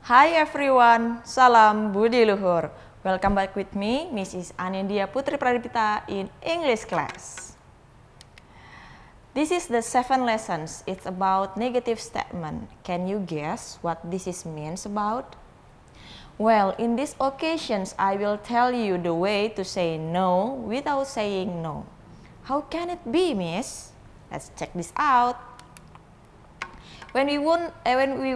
Hi everyone, salam budi luhur. Welcome back with me, Mrs. Anindya Putri Pradipta in English class. This is the 7 lessons. It's about negative statement. Can you guess what this means about? Well, in these occasions, I will tell you the way to say no without saying no. How can it be, miss? Let's check this out. When we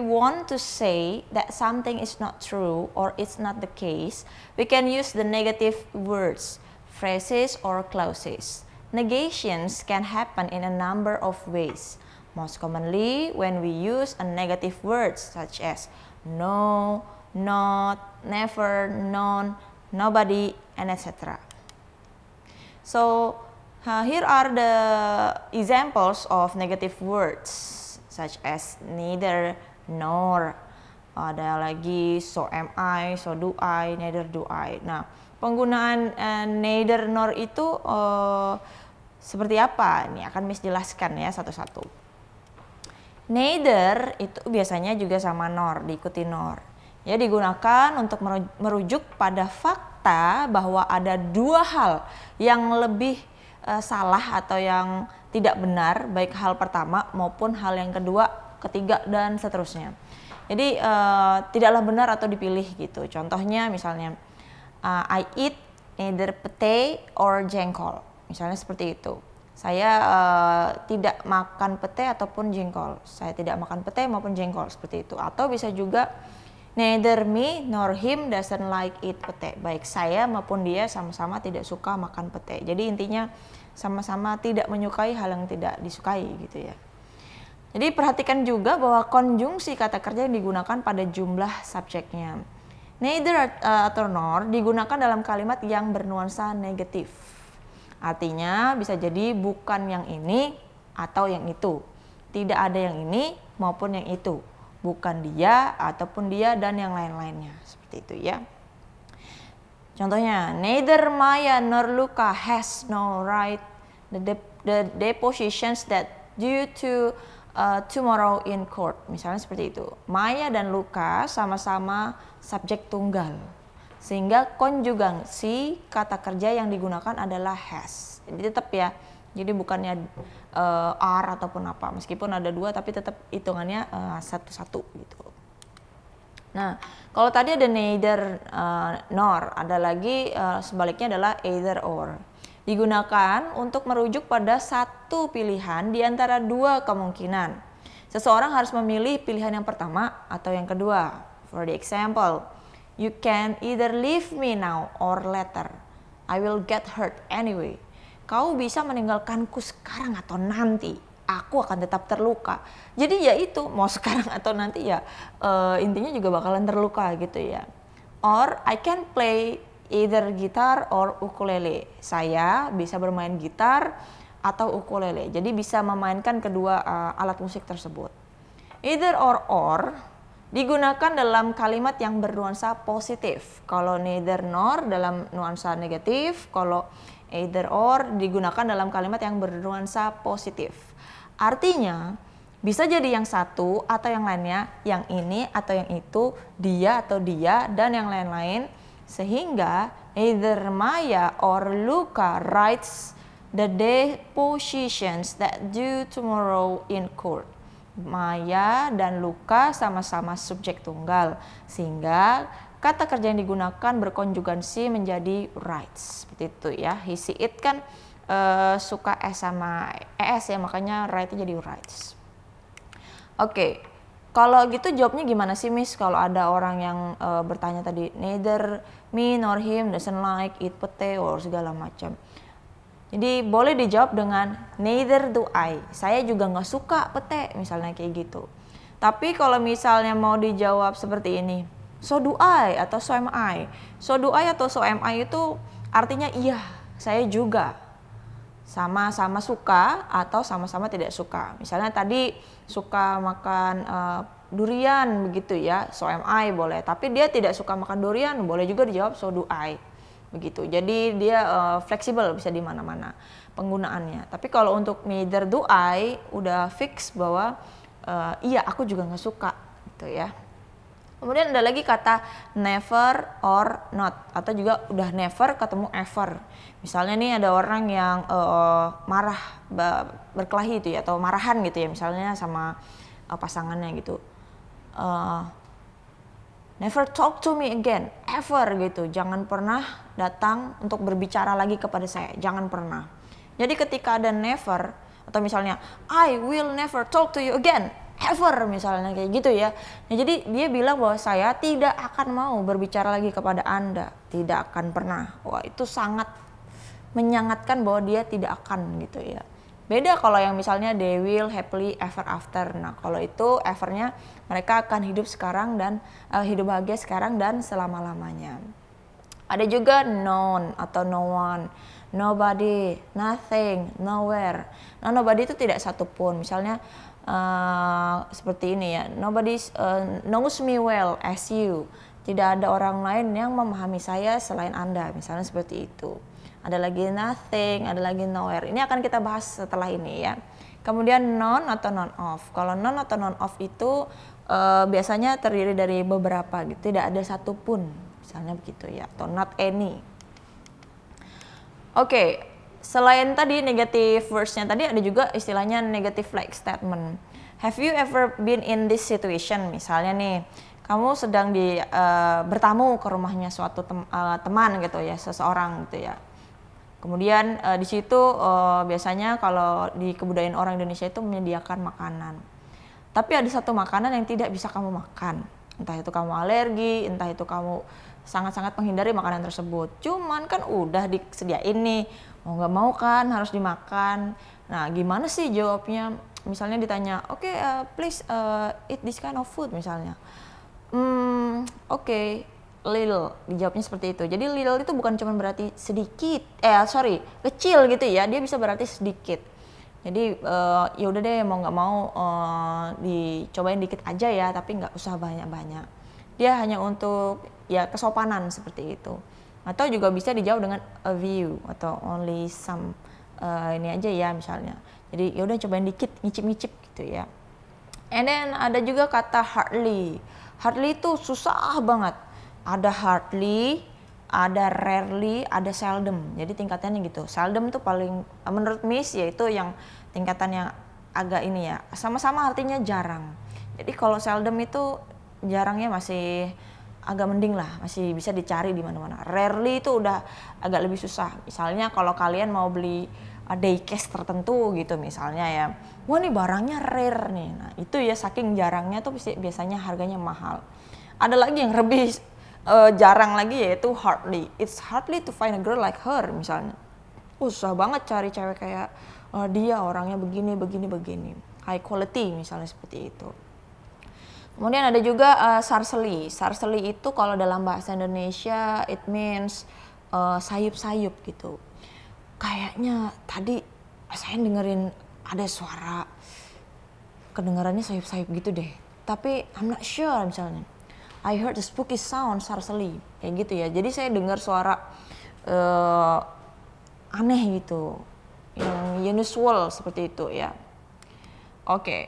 want to say that something is not true or it's not the case, we can use the negative words, phrases, or clauses. Negations can happen in a number of ways. Most commonly, when we use a negative words such as no, not, never, none, nobody, and etc. So, here are the examples of negative words such as neither, nor, ada lagi so am I, so do I, neither do I. Nah, penggunaan neither nor itu seperti apa? Ini akan Miss jelaskan ya satu-satu. Neither itu biasanya juga sama nor, diikuti nor. Ya, digunakan untuk merujuk pada fakta bahwa ada dua hal yang lebih salah atau yang tidak benar, baik hal pertama maupun hal yang kedua, ketiga, dan seterusnya. Jadi tidaklah benar atau dipilih gitu. Contohnya misalnya I eat neither pete or jengkol. Misalnya seperti itu. Saya tidak makan pete ataupun jengkol. Saya tidak makan pete maupun jengkol, seperti itu. Atau bisa juga neither me nor him doesn't like eat pete. Baik saya maupun dia sama-sama tidak suka makan pete. Jadi intinya sama-sama tidak menyukai hal yang tidak disukai gitu ya. Jadi perhatikan juga bahwa konjungsi kata kerja yang digunakan pada jumlah subjeknya. Neither atau nor digunakan dalam kalimat yang bernuansa negatif. Artinya bisa jadi bukan yang ini atau yang itu. Tidak ada yang ini maupun yang itu. Bukan dia ataupun dia dan yang lain-lainnya. Seperti itu ya. Contohnya, neither Maya nor Luka has no right the depositions that due to tomorrow in court. Misalnya seperti itu. Maya dan Luka sama-sama subjek tunggal. Sehingga konjugasi kata kerja yang digunakan adalah has. Jadi tetap ya. Jadi bukannya are ataupun apa. Meskipun ada dua tapi tetap hitungannya satu-satu gitu. Nah, kalau tadi ada neither nor, ada lagi sebaliknya adalah either or. Digunakan untuk merujuk pada satu pilihan di antara dua kemungkinan. Seseorang harus memilih pilihan yang pertama atau yang kedua. For the example, you can either leave me now or later. I will get hurt anyway. Kau bisa meninggalkanku sekarang atau nanti. Aku akan tetap terluka. Jadi ya itu mau sekarang atau nanti ya intinya juga bakalan terluka gitu ya. Or I can play either gitar or ukulele. Saya bisa bermain gitar atau ukulele. Jadi bisa memainkan kedua alat musik tersebut. Either or digunakan dalam kalimat yang bernuansa positif. Kalau neither nor dalam nuansa negatif. Kalau either or digunakan dalam kalimat yang bernuansa positif. Artinya bisa jadi yang satu atau yang lainnya, yang ini atau yang itu, dia atau dia, dan yang lain-lain. Sehingga either Maya or Luka writes the depositions that due tomorrow in court. Maya dan Luka sama-sama subjek tunggal. Sehingga kata kerja yang digunakan berkonjugasi menjadi writes. Seperti itu ya. He, she, it kan suka S sama ES ya, makanya write-nya jadi writes. Oke, kalau gitu jawabnya gimana sih Miss kalau ada orang yang bertanya tadi neither me nor him doesn't like eat pete or segala macam. Jadi boleh dijawab dengan neither do I. Saya juga nggak suka pete misalnya kayak gitu. Tapi kalau misalnya mau dijawab seperti ini, so do I atau so am I. So do I atau so am I itu artinya iya, saya juga. Sama-sama suka atau sama-sama tidak suka. Misalnya tadi suka makan durian begitu ya, so am I boleh. Tapi dia tidak suka makan durian, boleh juga dijawab so do I. Begitu. Jadi dia fleksibel, bisa di mana-mana penggunaannya. Tapi kalau untuk neither do I udah fix bahwa iya aku juga nggak suka gitu ya. Kemudian ada lagi kata never or not, atau juga udah never ketemu ever. Misalnya nih ada orang yang marah, berkelahi itu ya, atau marahan gitu ya, misalnya sama pasangannya gitu. Never talk to me again, ever gitu. Jangan pernah datang untuk berbicara lagi kepada saya, jangan pernah. Jadi ketika ada never, atau misalnya I will never talk to you again, ever misalnya kayak gitu ya. Nah, jadi dia bilang bahwa saya tidak akan mau berbicara lagi kepada Anda, tidak akan pernah. Wah, itu sangat menyangatkan bahwa dia tidak akan gitu ya. Beda kalau yang misalnya they will happily ever after. Nah, kalau itu evernya mereka akan hidup sekarang dan hidup bahagia sekarang dan selama-lamanya. Ada juga none atau no one, nobody, nothing, nowhere. Nah, nobody itu tidak satupun. Misalnya seperti ini ya, nobody knows me well as you. Tidak ada orang lain yang memahami saya selain Anda, misalnya seperti itu. Ada lagi nothing, ada lagi nowhere. Ini akan kita bahas setelah ini ya. Kemudian none atau none of. Kalau none atau none of itu biasanya terdiri dari beberapa gitu, tidak ada satupun, misalnya begitu ya. Atau not any. Oke, selain tadi negative words-nya tadi ada juga istilahnya negative like statement. Have you ever been in this situation? Misalnya nih, kamu sedang bertamu ke rumahnya suatu teman gitu ya, seseorang gitu ya. Kemudian di situ biasanya kalau di kebudayaan orang Indonesia itu menyediakan makanan. Tapi ada satu makanan yang tidak bisa kamu makan. Entah itu kamu alergi, entah itu kamu sangat-sangat menghindari makanan tersebut. Cuman kan udah disediain nih, mau nggak mau kan harus dimakan. Nah, gimana sih jawabnya? Misalnya ditanya, oke, please eat this kind of food misalnya. Oke. Little, dijawabnya seperti itu. Jadi little itu bukan cuma berarti sedikit, kecil gitu ya. Dia bisa berarti sedikit. Jadi ya udah deh, mau nggak mau dicobain dikit aja ya, tapi nggak usah banyak-banyak. Dia hanya untuk ya kesopanan seperti itu. Atau juga bisa dijawab dengan a few atau only some, ini aja ya misalnya. Jadi ya udah cobain dikit, ngicip-ngicip gitu ya. And then ada juga kata hardly. Hardly itu susah banget. Ada hardly, ada rarely, ada seldom. Jadi tingkatannya gitu. Seldom itu paling menurut Miss yaitu yang tingkatan yang agak ini ya. Sama-sama artinya jarang. Jadi kalau seldom itu jarangnya masih agak mending lah, masih bisa dicari di mana-mana. Rarely itu udah agak lebih susah. Misalnya kalau kalian mau beli diecast tertentu gitu misalnya ya. Wah, nih barangnya rare nih. Nah, itu ya saking jarangnya tuh biasanya harganya mahal. Ada lagi yang lebih jarang lagi yaitu hardly. It's hardly to find a girl like her misalnya. Susah banget cari cewek kayak dia, orangnya begini. High quality misalnya seperti itu. Kemudian ada juga sarseli. Sarseli itu kalau dalam bahasa Indonesia it means sayup-sayup gitu. Kayaknya tadi saya dengerin ada suara kedengarannya sayup-sayup gitu deh. Tapi I'm not sure misalnya. I heard the spooky sound sarseli, kayak gitu ya. Jadi saya dengar suara aneh gitu, yang unusual seperti itu ya. Oke,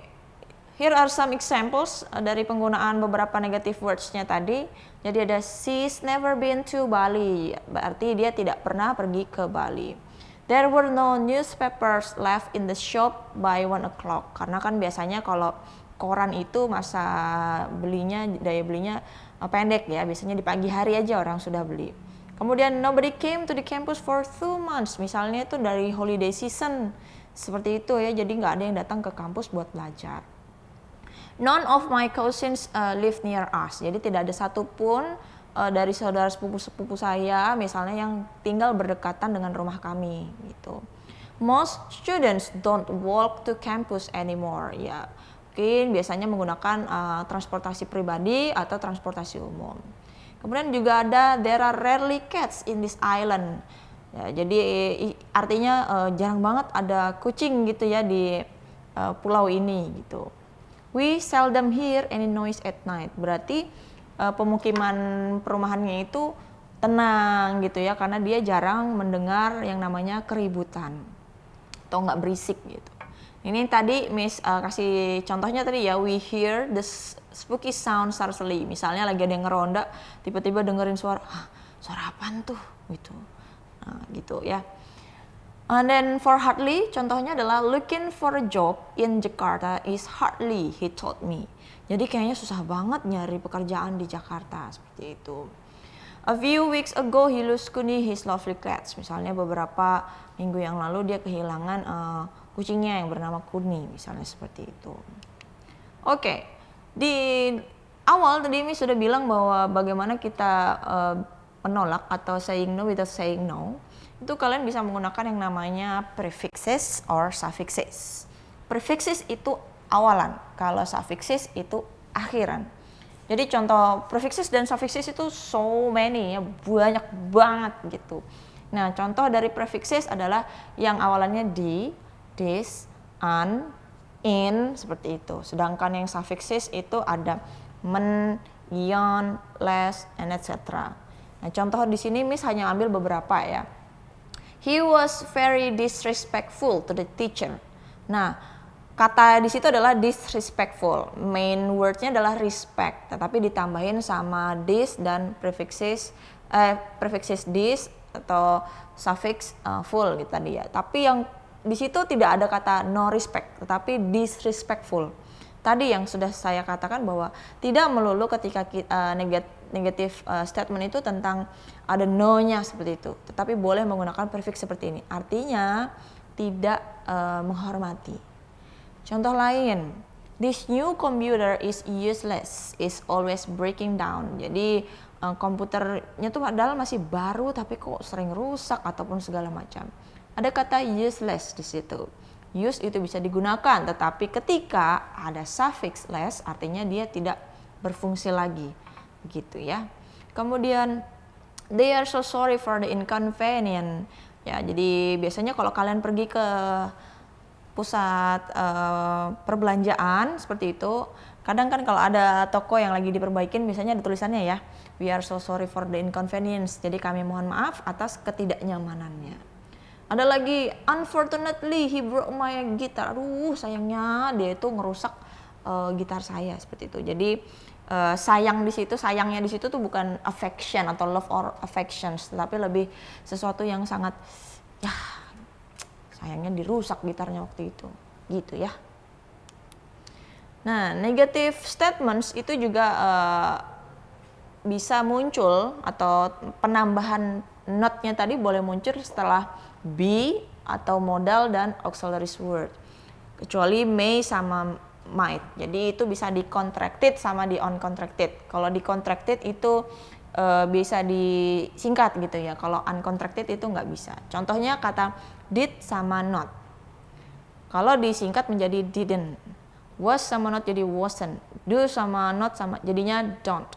here are some examples dari penggunaan beberapa negative words-nya tadi. Jadi ada she's never been to Bali, berarti dia tidak pernah pergi ke Bali. There were no newspapers left in the shop by 1 o'clock, karena kan biasanya kalau koran itu daya belinya pendek ya, biasanya di pagi hari aja orang sudah beli. Kemudian nobody came to the campus for 2 months, misalnya itu dari holiday season seperti itu ya, jadi nggak ada yang datang ke kampus buat belajar. None of my cousins live near us, jadi tidak ada satupun dari saudara sepupu saya misalnya yang tinggal berdekatan dengan rumah kami gitu. Most students don't walk to campus anymore, ya mungkin biasanya menggunakan transportasi pribadi atau transportasi umum. Kemudian juga ada there are rarely cats in this island. Ya, jadi artinya jarang banget ada kucing gitu ya di pulau ini gitu. We seldom hear any noise at night. Berarti pemukiman perumahannya itu tenang gitu ya, karena dia jarang mendengar yang namanya keributan atau nggak berisik gitu. Ini tadi Miss kasih contohnya tadi ya, we hear the spooky sound suddenly. Misalnya lagi ada yang ngeronda, tiba-tiba dengerin suara, suara apaan tuh gitu. Nah, gitu ya. And then for Hartley, contohnya adalah looking for a job in Jakarta is hardly, he told me. Jadi kayaknya susah banget nyari pekerjaan di Jakarta, seperti itu. A few weeks ago he lost Kuni, his lovely cats. Misalnya beberapa minggu yang lalu dia kehilangan kucingnya yang bernama Kuni, misalnya seperti itu. Oke, di awal tadi Miss sudah bilang bahwa bagaimana kita menolak atau saying no without saying no. Itu kalian bisa menggunakan yang namanya prefixes or suffixes. Prefixes itu awalan, kalau suffixes itu akhiran. Jadi contoh prefixes dan suffixes itu so many ya, banyak banget gitu. Nah, contoh dari prefixes adalah yang awalannya di, this, an, in, seperti itu. Sedangkan yang suffixes itu ada men, yon, les, and etc. Nah, contoh di sini Miss hanya ambil beberapa ya. He was very disrespectful to the teacher. Nah, kata di situ adalah disrespectful. Main wordnya adalah respect, tetapi ditambahin sama this dan prefixes this atau suffix full gitu tadi ya. Tapi yang di situ tidak ada kata no respect, tetapi disrespectful. Tadi yang sudah saya katakan bahwa tidak melulu ketika negatif statement itu tentang ada no-nya seperti itu, tetapi boleh menggunakan prefix seperti ini. Artinya tidak menghormati. Contoh lain, this new computer is useless, is always breaking down. Jadi komputernya tuh padahal masih baru tapi kok sering rusak ataupun segala macam. Ada kata useless di situ. Use itu bisa digunakan, tetapi ketika ada suffix less artinya dia tidak berfungsi lagi, gitu ya. Kemudian they are so sorry for the inconvenience. Ya, jadi biasanya kalau kalian pergi ke pusat perbelanjaan seperti itu, kadang kan kalau ada toko yang lagi diperbaikin misalnya ada tulisannya ya, we are so sorry for the inconvenience. Jadi kami mohon maaf atas ketidaknyamanannya. Ada lagi, unfortunately he broke my guitar. Aduh, sayangnya dia itu ngerusak gitar saya, seperti itu. Jadi sayangnya di situ tuh bukan affection atau love or affections, tetapi lebih sesuatu yang sangat ya sayangnya dirusak gitarnya waktu itu, gitu ya. Nah, negative statements itu juga bisa muncul atau penambahan not-nya tadi boleh muncul setelah be atau modal dan auxiliary word. Kecuali may sama might. Jadi itu bisa di contracted sama di uncontracted. Kalau di contracted itu bisa disingkat gitu ya. Kalau uncontracted itu nggak bisa. Contohnya kata did sama not. Kalau disingkat menjadi didn't. Was sama not jadi wasn't. Do sama not sama jadinya don't.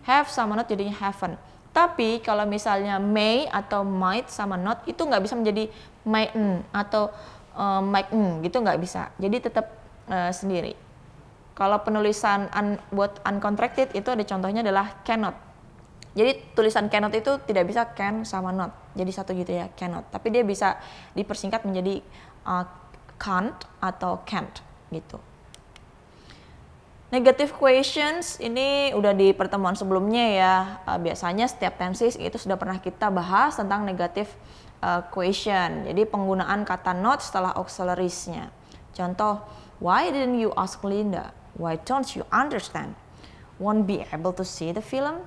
Have sama not jadinya haven't. Tapi kalau misalnya may atau might sama not itu nggak bisa menjadi mightn't atau mightn't gitu, nggak bisa. Jadi tetap sendiri. Kalau penulisan buat uncontracted itu ada contohnya adalah cannot. Jadi tulisan cannot itu tidak bisa can sama not. Jadi satu gitu ya, cannot. Tapi dia bisa dipersingkat menjadi can't atau can't gitu. Negative questions ini udah di pertemuan sebelumnya ya. Biasanya setiap tenses itu sudah pernah kita bahas tentang negative question. Jadi penggunaan kata not setelah auxiliaries-nya. Contoh, why didn't you ask Linda? Why don't you understand? Won't be able to see the film?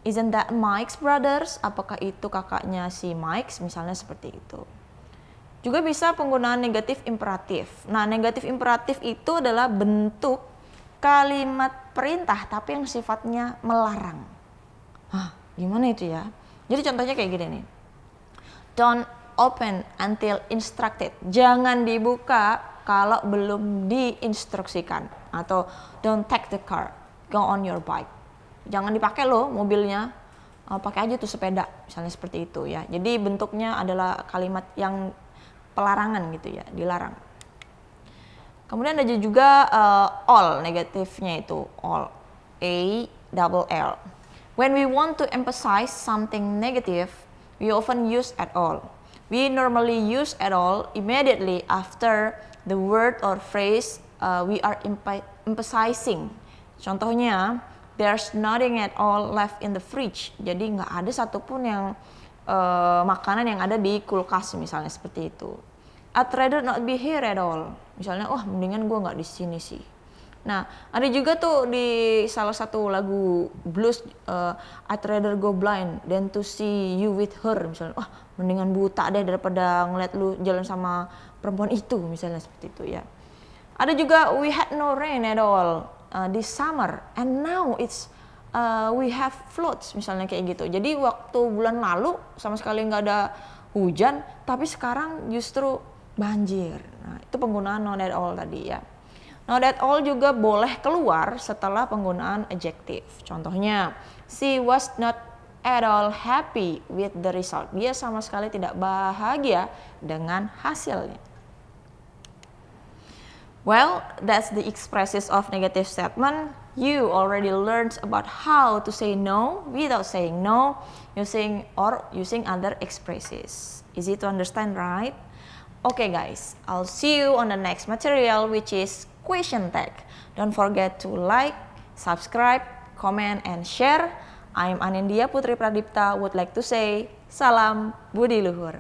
Isn't that Mike's brothers? Apakah itu kakaknya si Mike? Misalnya seperti itu. Juga bisa penggunaan negatif imperatif. Nah, negatif imperatif itu adalah bentuk kalimat perintah tapi yang sifatnya melarang. Gimana itu ya? Jadi contohnya kayak gini nih. Don't open until instructed. Jangan dibuka kalau belum diinstruksikan. Atau don't take the car. Go on your bike. Jangan dipakai loh mobilnya. Pakai aja tuh sepeda. Misalnya seperti itu ya. Jadi bentuknya adalah kalimat yang pelarangan gitu ya, dilarang. Kemudian ada juga all, negatifnya itu all, A-double-L. When we want to emphasize something negative, we often use at all. We normally use at all immediately after the word or phrase we are emphasizing. Contohnya, there's nothing at all left in the fridge. Jadi nggak ada satupun yang makanan yang ada di kulkas misalnya seperti itu. I'd rather not be here at all. Misalnya, mendingan gue nggak di sini sih. Nah, ada juga tuh di salah satu lagu blues, I'd rather go blind than to see you with her. Misalnya, mendingan buta deh daripada ngeliat lu jalan sama perempuan itu, misalnya seperti itu ya. Ada juga we had no rain at all this summer and now it's we have floods, misalnya kayak gitu. Jadi waktu bulan lalu sama sekali nggak ada hujan, tapi sekarang justru banjir. Nah, itu penggunaan not at all tadi ya. Not at all juga boleh keluar setelah penggunaan adjective. Contohnya, she was not at all happy with the result. Dia sama sekali tidak bahagia dengan hasilnya. Well, that's the expresses of negative statement. You already learned about how to say no without saying no, using other expresses. Easy to understand, right? Okay guys, I'll see you on the next material, which is question tag. Don't forget to like, subscribe, comment, and share. I'm Anindya Putri Pradipta would like to say, salam budi luhur.